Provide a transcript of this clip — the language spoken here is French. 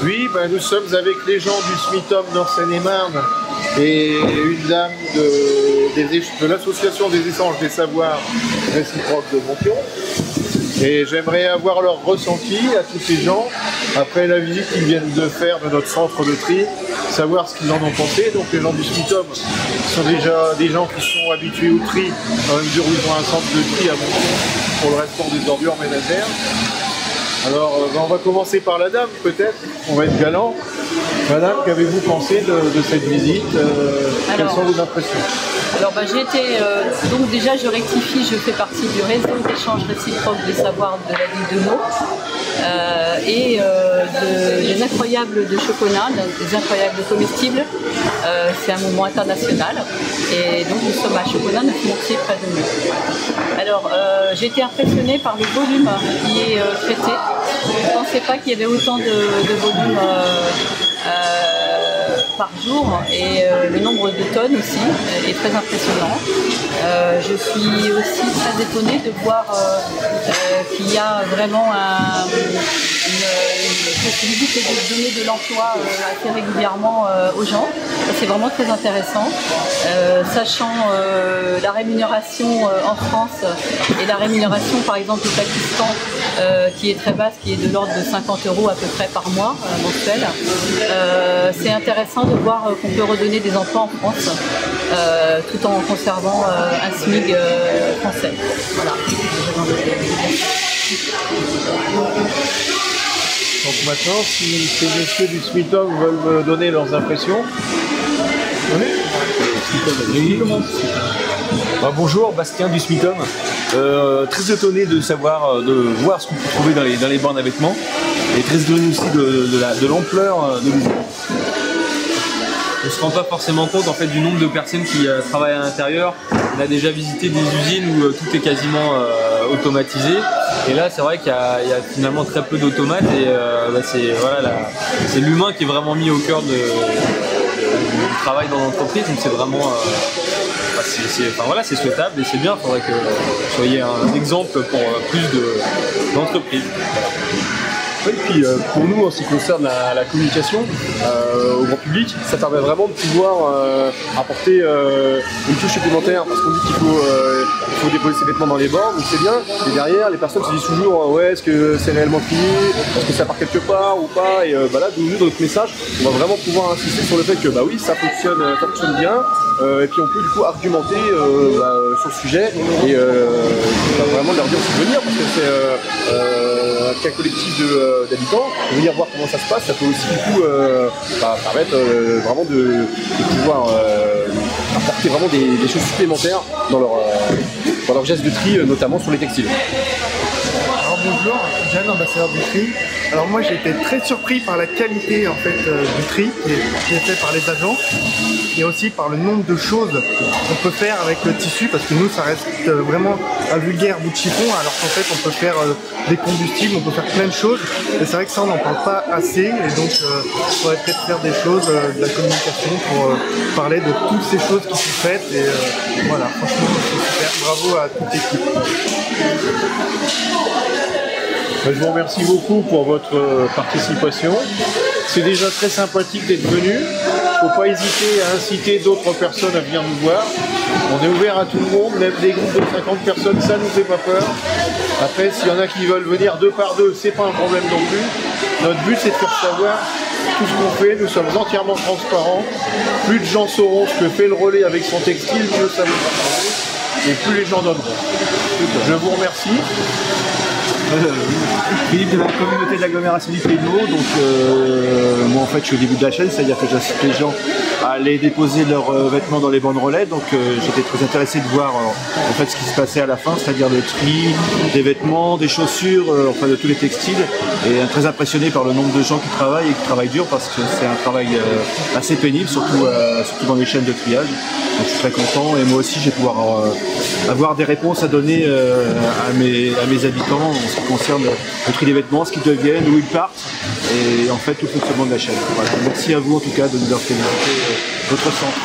Oui, ben, nous sommes avec les gens du SMITOM Nord-Seine-et-Marne et une dame de l'association des échanges des savoirs réciproques de Monpion. Et j'aimerais avoir leur ressenti à tous ces gens, après la visite qu'ils viennent de faire de notre centre de tri, savoir ce qu'ils en ont pensé. Donc les gens du SMITOM sont déjà des gens qui sont habitués au tri, dans la mesure où ils ont un centre de tri à Monpion pour le restant des ordures ménagères. Alors on va commencer par la dame peut-être, on va être galant. Madame, qu'avez-vous pensé de cette visite? Quelles sont vos impressions? Alors j'ai été, donc déjà je rectifie, je fais partie du réseau d'échange réciproque des savoirs de la ville de Meaux et des incroyables de chocolat, des incroyables comestibles. C'est un mouvement international et donc nous sommes à Chocolat, 9 Montier près de nous. Alors j'ai été impressionnée par le volume qui est traité. Je ne pensais pas qu'il y avait autant de volume par jour et le nombre de tonnes aussi est très impressionnant. Je suis aussi très étonnée de voir qu'il y a vraiment une possibilité de donner de l'emploi assez régulièrement aux gens. C'est vraiment très intéressant. Sachant la rémunération en France et la rémunération par exemple au Pakistan qui est très basse, qui est de l'ordre de 50 € à peu près par mois mensuel. C'est intéressant de voir qu'on peut redonner des emplois en France tout en conservant un SMIC français. Voilà. Donc maintenant, si ces messieurs du SMITOM veulent me donner leurs impressions. Oui. Bonjour, Bastien du SMITOM. Très étonné de voir ce qu'on peut trouver dans les bornes à vêtements et très étonné aussi de l'ampleur de l'usine. On ne se rend pas forcément compte en fait du nombre de personnes qui travaillent à l'intérieur. On a déjà visité des usines où tout est quasiment automatisé. Et là, c'est vrai qu'il y a finalement très peu d'automates et c'est l'humain qui est vraiment mis au cœur du travail dans l'entreprise. Donc c'est vraiment, c'est souhaitable et c'est bien. Il faudrait que vous soyez un exemple pour plus d'entreprises. Oui, puis pour nous, en ce qui concerne la communication au grand public, ça permet vraiment de pouvoir apporter une touche supplémentaire parce qu'on dit qu'il faut déposer ses vêtements dans les bornes, donc c'est bien, mais derrière les personnes se disent toujours ouais, est-ce que c'est réellement plié, est-ce que ça part quelque part ou pas, et là nous dans notre message on va vraiment pouvoir insister sur le fait que bah oui ça fonctionne bien, et puis on peut du coup argumenter sur le sujet et vraiment leur dire aussi de venir parce que c'est un cas collectif d'habitants, venir voir comment ça se passe, ça peut aussi du coup permettre vraiment de pouvoir apporter vraiment des choses supplémentaires dans leur geste de tri, notamment sur les textiles. Alors bonjour, Jeanne, ambassadeur du tri. Alors moi j'ai été très surpris par la qualité en fait du tri qui est fait par les agents et aussi par le nombre de choses qu'on peut faire avec le tissu parce que nous ça reste vraiment un vulgaire bout de chiffon alors qu'en fait on peut faire des combustibles, on peut faire plein de choses et c'est vrai que ça on n'en parle pas assez et donc il faudrait peut-être faire des choses, de la communication pour parler de toutes ces choses qui sont faites et voilà, franchement c'est super, bravo à toute l'équipe. Je vous remercie beaucoup pour votre participation. C'est déjà très sympathique d'être venu. Il ne faut pas hésiter à inciter d'autres personnes à venir nous voir. On est ouvert à tout le monde, même des groupes de 50 personnes, ça ne nous fait pas peur. Après, s'il y en a qui veulent venir 2 par 2, c'est pas un problème non plus. Notre but, c'est de faire savoir tout ce qu'on fait. Nous sommes entièrement transparents. Plus de gens sauront ce que fait le relais avec son textile, mieux ça vous fera. Et plus les gens donneront. Je vous remercie. Philippe de la communauté de l'agglomération du Pays de Meaux, donc moi en fait je suis au début de la chaîne, c'est-à-dire que j'incite les gens à aller déposer leurs vêtements dans les bornes relais, donc j'étais très intéressé de voir en fait ce qui se passait à la fin, c'est-à-dire le tri des vêtements, des chaussures, enfin de tous les textiles, et très impressionné par le nombre de gens qui travaillent et qui travaillent dur parce que c'est un travail assez pénible, surtout dans les chaînes de triage. Donc je suis très content et moi aussi je vais pouvoir avoir des réponses à donner à mes habitants en ce qui concerne le tri des vêtements, ce qu'ils deviennent, où ils partent et en fait tout le fonctionnement de la chaîne. Voilà. Merci à vous en tout cas de nous avoir fait visiter votre centre.